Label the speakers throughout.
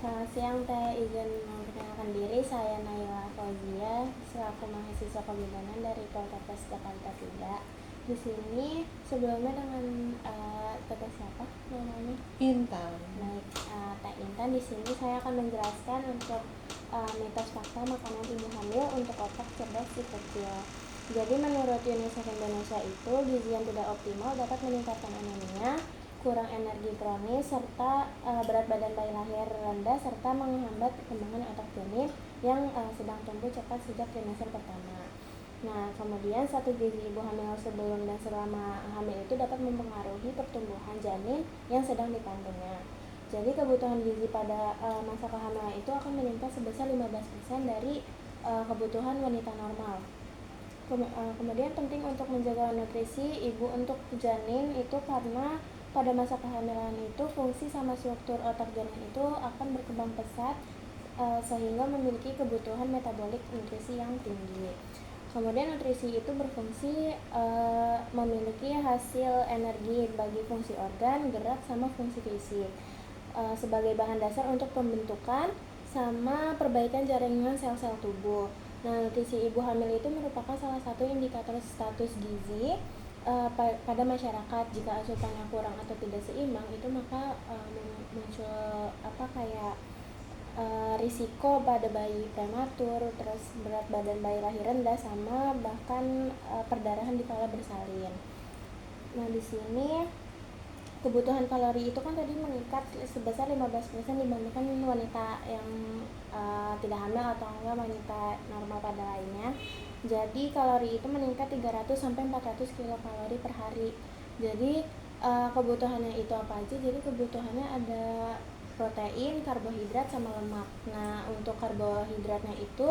Speaker 1: Selamat siang Teh, izin memperkenalkan diri, saya Naila Fauzia selaku mahasiswa kebidanan dari Poltekkes Jakarta 3. Di sini sebelumnya dengan Teteh siapa namanya?
Speaker 2: Intan.
Speaker 1: Baik, Teh Intan. Di sini saya akan menjelaskan untuk mitos fakta makanan ibu hamil untuk otak cerdas si kecil. Jadi menurut UNICEF Indonesia itu gizi yang tidak optimal dapat meningkatkan anemia, kurang energi kronis, serta berat badan bayi lahir rendah, serta menghambat perkembangan otak janin yang sedang tumbuh cepat sejak trimester pertama. Nah, kemudian satu gizi ibu hamil sebelum dan selama hamil itu dapat mempengaruhi pertumbuhan janin yang sedang dikandungnya. Jadi kebutuhan gizi pada masa kehamilan itu akan meningkat sebesar 15% dari kebutuhan wanita normal. Kemudian penting untuk menjaga nutrisi ibu untuk janin itu karena pada masa kehamilan itu fungsi sama struktur otak janin itu akan berkembang pesat sehingga memiliki kebutuhan metabolik nutrisi yang tinggi. Kemudian nutrisi itu berfungsi memiliki hasil energi bagi fungsi organ, gerak, sama fungsi fisik sebagai bahan dasar untuk pembentukan sama perbaikan jaringan sel-sel tubuh. Nah, nutrisi ibu hamil itu merupakan salah satu indikator status gizi pada masyarakat. Jika asupannya kurang atau tidak seimbang itu maka muncul risiko pada bayi prematur, terus berat badan bayi lahir rendah, sama bahkan perdarahan di kala bersalin. Nah, di sini kebutuhan kalori itu kan tadi meningkat sebesar 15% dibandingkan wanita yang tidak hamil atau enggak wanita normal pada lainnya. Jadi kalori itu meningkat 300 sampai 400 kilokalori per hari. Jadi kebutuhannya itu apa aja? Jadi kebutuhannya ada protein, karbohidrat, sama lemak. Nah, untuk karbohidratnya itu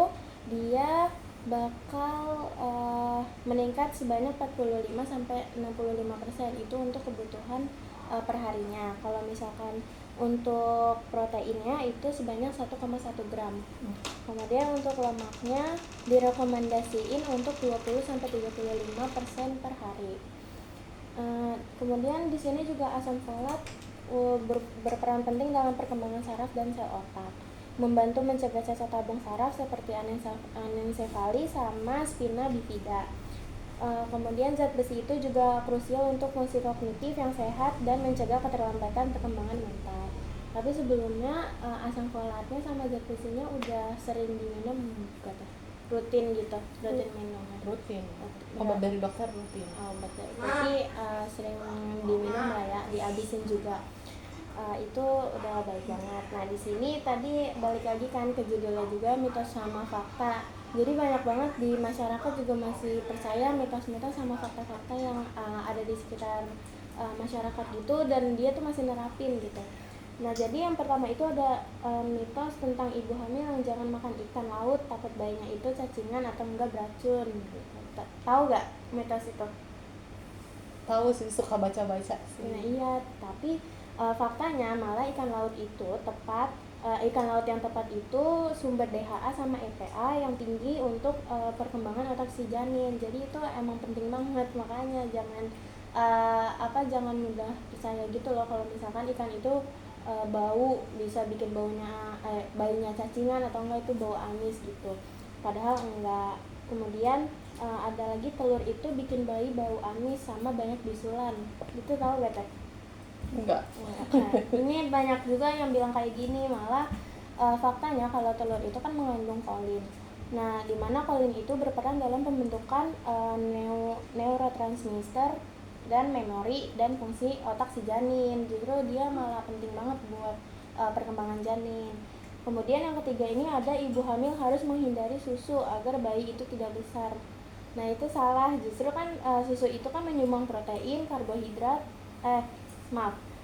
Speaker 1: dia bakal meningkat sebanyak 45 sampai 65%. Itu untuk kebutuhan perharinya. Kalau misalkan untuk proteinnya itu sebanyak 1,1 gram. Kemudian untuk lemaknya direkomendasiin untuk 20 sampai 35% per hari. Kemudian di sini juga asam folat berperan penting dalam perkembangan saraf dan sel otak, membantu mencegah cacat tabung saraf seperti anencefali sama spina bifida. Kemudian zat besi itu juga krusial untuk fungsi kognitif yang sehat dan mencegah keterlambatan perkembangan mental. Tapi sebelumnya asam folatnya sama zat besinya udah sering diminum kata rutin gitu, rutin minum.
Speaker 2: Rutin. Obat dari dokter rutin.
Speaker 1: Obat tapi sering diminum lah ya, dihabisin juga. Itu udah baik banget. Nah, di sini tadi balik lagi kan ke judulnya juga mitos sama fakta. Jadi banyak banget di masyarakat juga masih percaya mitos-mitos sama fakta-fakta yang ada di sekitar masyarakat gitu, dan dia tuh masih nerapin gitu. Nah, jadi yang pertama itu ada mitos tentang ibu hamil yang jangan makan ikan laut, takut bayinya itu cacingan atau enggak beracun gitu. Tahu gak mitos itu?
Speaker 2: Tahu sih, suka baca-baca sih.
Speaker 1: Nah, iya, tapi faktanya malah ikan laut yang tepat itu sumber DHA sama EPA yang tinggi untuk perkembangan otak si janin. Jadi itu emang penting banget, makanya jangan mudah percaya gitu loh kalau misalkan ikan itu bau, bisa bikin bayinya cacingan atau enggak itu bau amis gitu. Padahal enggak. Kemudian ada lagi telur itu bikin bayi bau amis sama banyak bisulan. Itu tahu gak Teh?
Speaker 2: Enggak.
Speaker 1: Nah, ini banyak juga yang bilang kayak gini, malah faktanya kalau telur itu kan mengandung kolin. Nah, dimana kolin itu berperan dalam pembentukan neurotransmitter dan memori dan fungsi otak si janin. Justru dia malah penting banget buat perkembangan janin. Kemudian yang ketiga ini ada ibu hamil harus menghindari susu agar bayi itu tidak besar. Nah, itu salah. Justru kan susu itu kan menyumbang protein,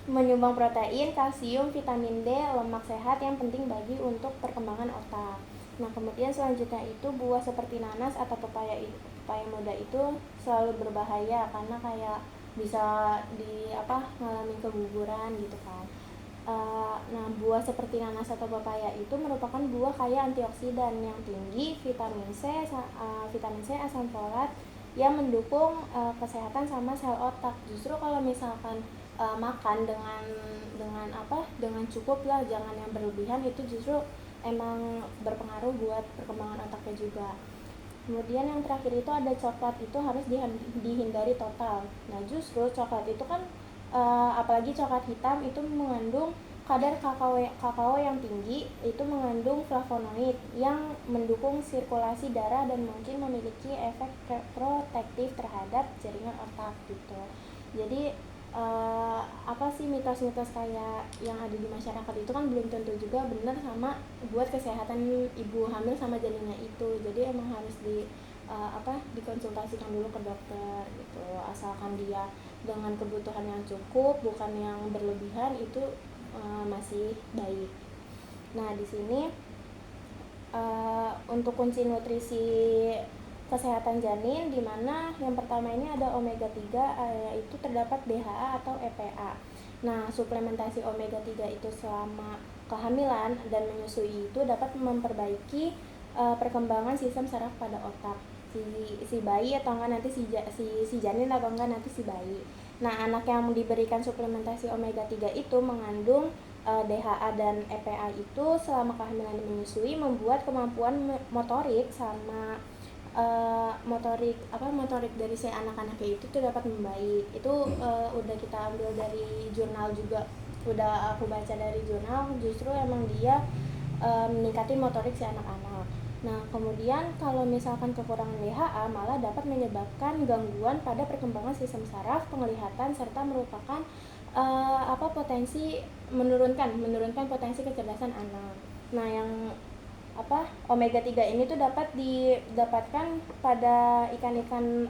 Speaker 1: menyumbang protein, kalsium, vitamin D, lemak sehat yang penting bagi untuk perkembangan otak. Nah, kemudian selanjutnya itu buah seperti nanas atau pepaya muda itu selalu berbahaya karena kayak bisa ngalamin keguguran gitu kan. Nah, buah seperti nanas atau pepaya itu merupakan buah kaya antioksidan yang tinggi, vitamin C, asam folat yang mendukung kesehatan sama sel otak. Justru kalau misalkan makan dengan cukup lah, jangan yang berlebihan, itu justru emang berpengaruh buat perkembangan otaknya juga. Kemudian yang terakhir itu ada coklat, itu harus dihindari total. Nah justru coklat itu kan apalagi coklat hitam itu mengandung kadar kakao yang tinggi, itu mengandung flavonoid yang mendukung sirkulasi darah dan mungkin memiliki efek protektif terhadap jaringan otak gitu. Jadi apa sih mitos-mitos kayak yang ada di masyarakat itu kan belum tentu juga benar sama buat kesehatan ibu hamil sama janinnya itu. Jadi emang harus dikonsultasikan dulu ke dokter gitu. Asalkan dia dengan kebutuhan yang cukup, bukan yang berlebihan, itu masih baik. Nah di sini untuk kunci nutrisi kesehatan janin, di mana yang pertama ini ada omega 3, yaitu terdapat DHA atau EPA. Nah, suplementasi omega 3 itu selama kehamilan dan menyusui itu dapat memperbaiki perkembangan sistem saraf pada otak si bayi, atau enggak nanti si janin, atau enggak nanti si bayi. Nah, anak yang diberikan suplementasi omega 3 itu mengandung DHA dan EPA itu selama kehamilan dan menyusui, membuat kemampuan motorik sama motorik dari si anak-anaknya itu tuh dapat membaik. Itu udah kita ambil dari jurnal juga, udah aku baca dari jurnal, justru emang dia meningkatin motorik si anak-anak. Nah kemudian kalau misalkan kekurangan DHA malah dapat menyebabkan gangguan pada perkembangan sistem saraf, penglihatan, serta merupakan menurunkan potensi kecerdasan anak. Nah yang omega 3 ini tuh dapat didapatkan pada ikan-ikan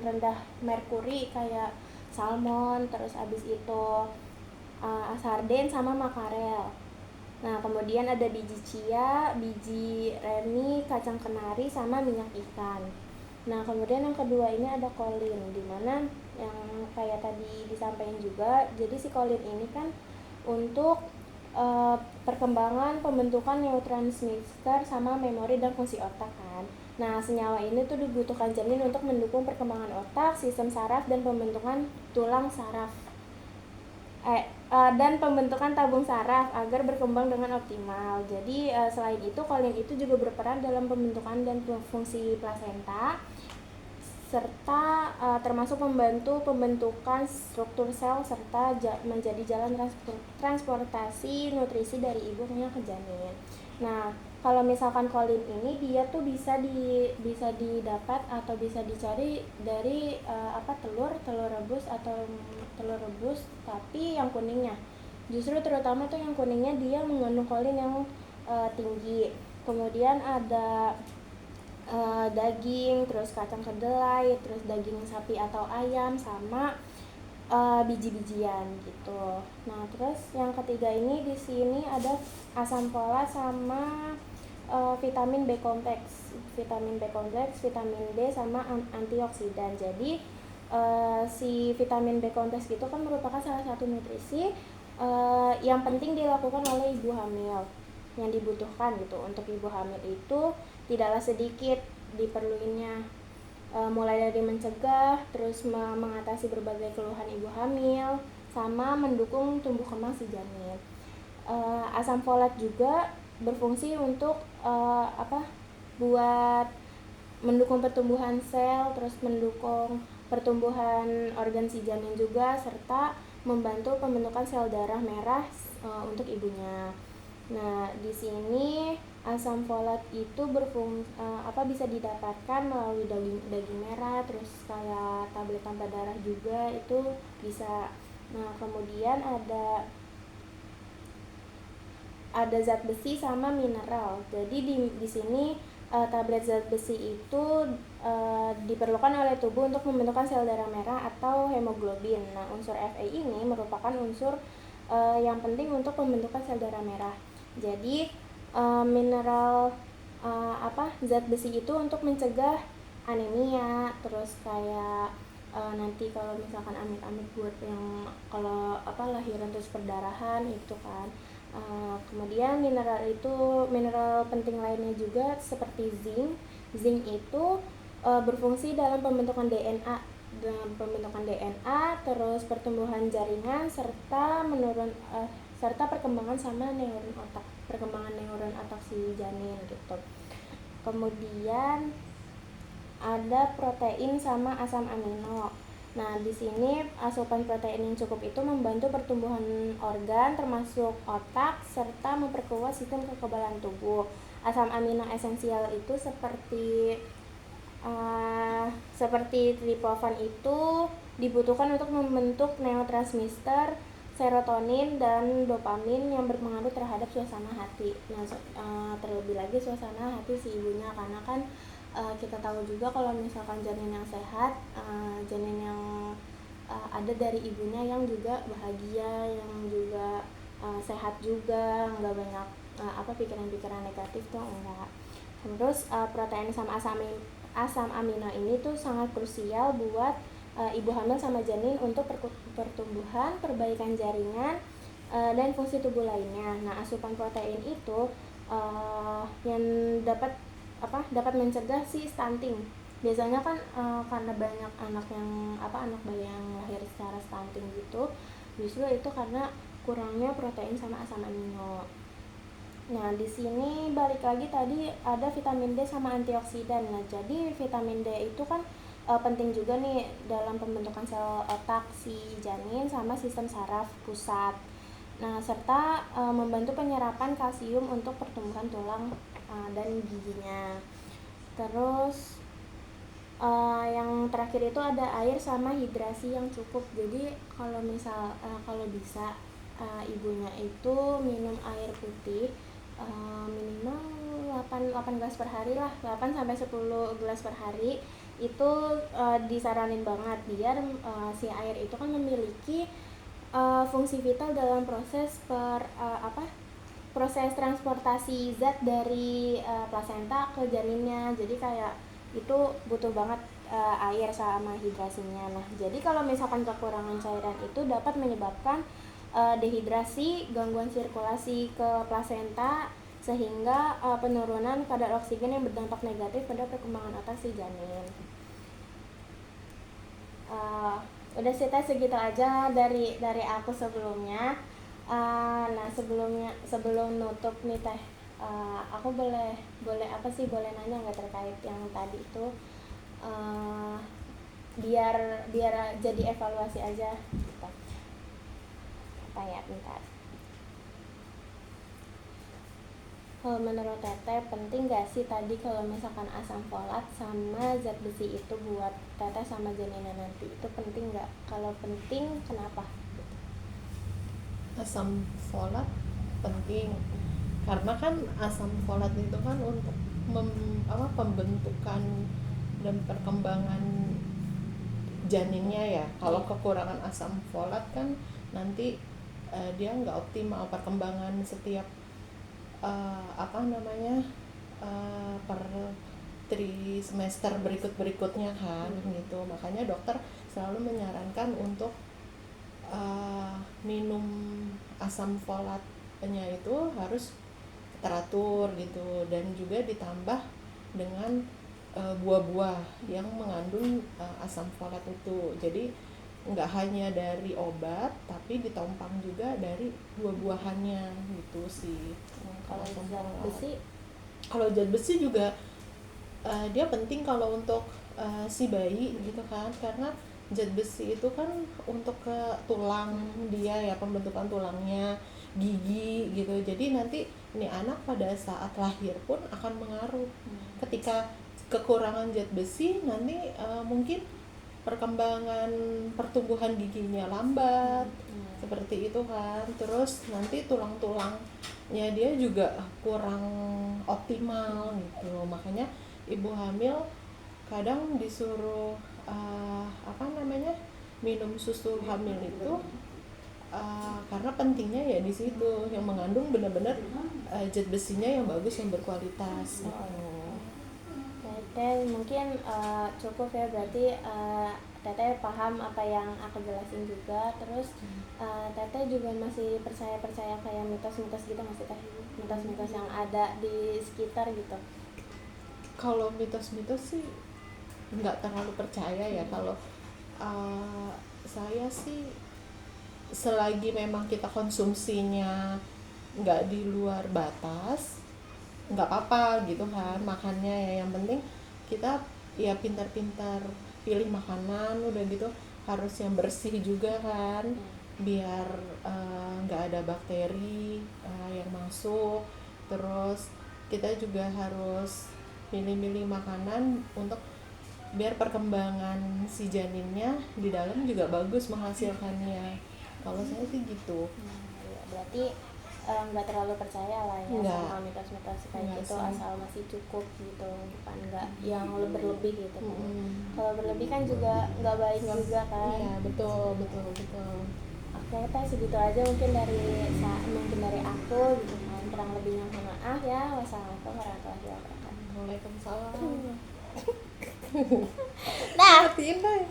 Speaker 1: rendah merkuri kayak salmon, terus abis itu sarden sama makarel. Nah kemudian ada biji chia, biji remi, kacang kenari, sama minyak ikan. Nah kemudian yang kedua ini ada kolin, dimana yang kayak tadi disampaikan juga, jadi si kolin ini kan untuk perkembangan pembentukan neurotransmitter sama memori dan fungsi otak kan. Nah senyawa ini tuh dibutuhkan janin untuk mendukung perkembangan otak, sistem saraf, dan pembentukan tulang saraf dan pembentukan tabung saraf agar berkembang dengan optimal. Jadi selain itu kolin itu juga berperan dalam pembentukan dan fungsi plasenta, serta termasuk membantu pembentukan struktur sel serta menjadi jalan transportasi nutrisi dari ibunya ke janin. Nah kalau misalkan kolin ini dia tuh bisa didapat atau bisa dicari dari telur rebus atau telur rebus, tapi yang kuningnya. Justru terutama tuh yang kuningnya dia mengandung kolin yang tinggi. Kemudian ada daging, terus kacang kedelai, terus daging sapi atau ayam, sama biji-bijian gitu. Nah terus yang ketiga ini di sini ada asam folat sama vitamin B kompleks, vitamin B sama antioksidan. Jadi si vitamin B kompleks itu kan merupakan salah satu nutrisi yang penting dilakukan oleh ibu hamil, yang dibutuhkan gitu untuk ibu hamil itu tidaklah sedikit diperluinnya, mulai dari mencegah, terus mengatasi berbagai keluhan ibu hamil, sama mendukung tumbuh kembang si janin. Asam folat juga berfungsi untuk buat mendukung pertumbuhan sel, terus mendukung pertumbuhan organ si janin juga, serta membantu pembentukan sel darah merah untuk ibunya. Nah, di sini asam folat itu bisa didapatkan melalui daging merah, terus kayak tablet tambah darah juga itu bisa. Nah, kemudian ada zat besi sama mineral. Jadi di sini tablet zat besi itu diperlukan oleh tubuh untuk membentukkan sel darah merah atau hemoglobin. Nah, unsur Fe ini merupakan unsur yang penting untuk pembentukan sel darah merah. Jadi mineral zat besi itu untuk mencegah anemia, terus kayak nanti kalau misalkan amit-amit buat yang kalau lahiran terus perdarahan itu kan. Kemudian mineral penting lainnya juga seperti zinc itu berfungsi dalam pembentukan DNA dengan pembentukan DNA, terus pertumbuhan jaringan serta perkembangan perkembangan neuron otak si janin gitu. Kemudian ada protein sama asam amino. Nah, di sini asupan protein yang cukup itu membantu pertumbuhan organ termasuk otak serta memperkuat sistem kekebalan tubuh. Asam amino esensial itu seperti triptofan itu dibutuhkan untuk membentuk neurotransmitter serotonin dan dopamin yang berpengaruh terhadap suasana hati. Nah, terlebih lagi suasana hati si ibunya, karena kan kita tahu juga kalau misalkan janin yang sehat, janin yang ada dari ibunya yang juga bahagia, yang juga sehat juga, nggak banyak pikiran-pikiran negatif tuh enggak. Terus protein sama asam amino ini tuh sangat krusial buat ibu hamil sama janin untuk pertumbuhan, perbaikan jaringan, dan fungsi tubuh lainnya. Nah, asupan protein itu yang dapat mencegah si stunting. Biasanya kan karena banyak anak bayi yang lahir secara stunting gitu, justru itu karena kurangnya protein sama asam amino. Nah, di sini balik lagi tadi ada vitamin D sama antioksidan. Nah, jadi vitamin D itu kan penting juga nih dalam pembentukan sel otak si janin sama sistem saraf pusat. Nah, serta membantu penyerapan kalsium untuk pertumbuhan tulang dan giginya. Terus yang terakhir itu ada air sama hidrasi yang cukup. Jadi kalau bisa ibunya itu minum air putih minimal 8 gelas per hari lah, 8 sampai 10 gelas per hari. Itu disaranin banget biar si air itu kan memiliki fungsi vital dalam proses transportasi zat dari plasenta ke janinnya. Jadi kayak itu butuh banget air sama hidrasinya. Nah, jadi kalau misalkan kekurangan cairan itu dapat menyebabkan dehidrasi, gangguan sirkulasi ke plasenta, sehingga penurunan kadar oksigen yang berdampak negatif pada perkembangan otak si janin. Udah sih teh, segitu aja dari aku sebelumnya. Nah, sebelum nutup nih teh, aku boleh nanya nggak terkait yang tadi itu, biar jadi evaluasi aja gitu. Apa ya, bentar. Menurut Teteh penting gak sih tadi kalau misalkan asam folat sama zat besi itu buat Teteh sama janinnya nanti, itu penting gak? Kalau penting kenapa?
Speaker 2: Asam folat penting karena kan asam folat itu kan untuk pembentukan dan perkembangan janinnya ya. Kalau kekurangan asam folat kan nanti dia nggak optimal perkembangan setiap per trimester berikutnya kan gitu. Makanya dokter selalu menyarankan untuk minum asam folatnya itu harus teratur gitu, dan juga ditambah dengan buah-buah yang mengandung asam folat itu. Jadi nggak hanya dari obat tapi ditompang juga dari buah-buahannya gitu sih.
Speaker 1: Kalau zat besi?
Speaker 2: Kalau zat besi juga dia penting kalau untuk si bayi gitu kan, karena zat besi itu kan untuk ke tulang dia ya, pembentukan tulangnya, gigi gitu. Jadi nanti ini anak pada saat lahir pun akan mengaruh. Ketika kekurangan zat besi nanti mungkin perkembangan pertumbuhan giginya lambat, seperti itu kan. Terus nanti tulang-tulangnya dia juga kurang optimal gitu. Makanya ibu hamil kadang disuruh minum susu hamil itu karena pentingnya ya di situ, yang mengandung benar-benar zat besinya yang bagus, yang berkualitas gitu.
Speaker 1: Teteh mungkin cukup ya, berarti Teteh paham apa yang aku jelasin juga. Terus Teteh juga masih percaya kayak mitos-mitos gitu nggak sih Teh? Mitos-mitos yang ada di sekitar gitu.
Speaker 2: Kalau mitos-mitos sih nggak terlalu percaya ya. Kalau Saya sih selagi memang kita konsumsinya nggak di luar batas, nggak apa-apa gitu kan makannya ya, yang penting kita ya pintar-pintar pilih makanan, udah gitu harus yang bersih juga kan, biar nggak ada bakteri yang masuk. Terus kita juga harus milih-milih makanan untuk biar perkembangan si janinnya di dalam juga bagus menghasilkannya. Kalau saya sih gitu.
Speaker 1: Ya, berarti nggak terlalu percaya lah ya
Speaker 2: Nggak.
Speaker 1: sama mitos-mitos kayak
Speaker 2: Nggak
Speaker 1: gitu,
Speaker 2: sih.
Speaker 1: asal masih cukup gitu, bukan nggak yang berlebih gitu kan.
Speaker 2: Mm-mm.
Speaker 1: Kalau berlebih kan juga nggak baik juga kan.
Speaker 2: Iya, betul.
Speaker 1: Oke, teh segitu aja mungkin dari aku gitu kan. Kurang lebihnya mohon maaf ya. Wassalamualaikum warahmatullahi wabarakatuh.
Speaker 2: Waalaikumsalam.
Speaker 1: Nah,
Speaker 2: Matiin deh.